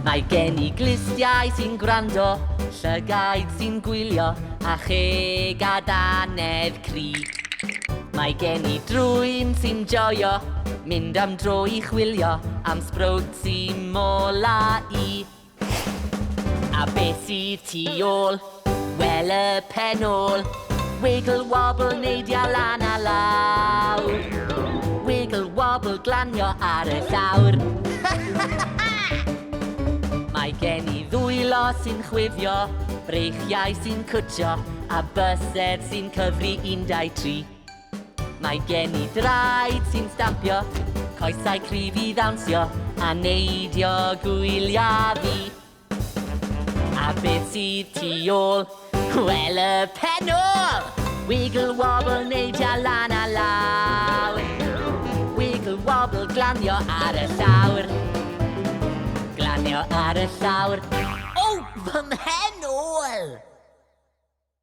Mae gen I glistiau sy'n gwrando, llygaid sy'n gwylio, a cheg a danedd cri. Mae gen I drwyn sy'n joio, mynd am dro I chwilio, am sbrowt sy'n mola I. A beth sydd tu ôl? Wel y penôl, wiggle wobble neidio lan a lawr, wiggle wobble glanio ar y llawr. Mae gen I ddwylo sy'n chwifio, breichiau sy'n cwtio, a bysed sy'n cyfri 1, 2, 3. Mae gen I draed sy'n stampio, coesau cryf I ddawnsio, a neidio gwylio fi. A beth sydd tu ôl? Wel y penôl! Wiggle wobble neidio lan a lawr, wiggle wobble glanio ar y llawr, glanio ar y llawr. O, fy mhenôl!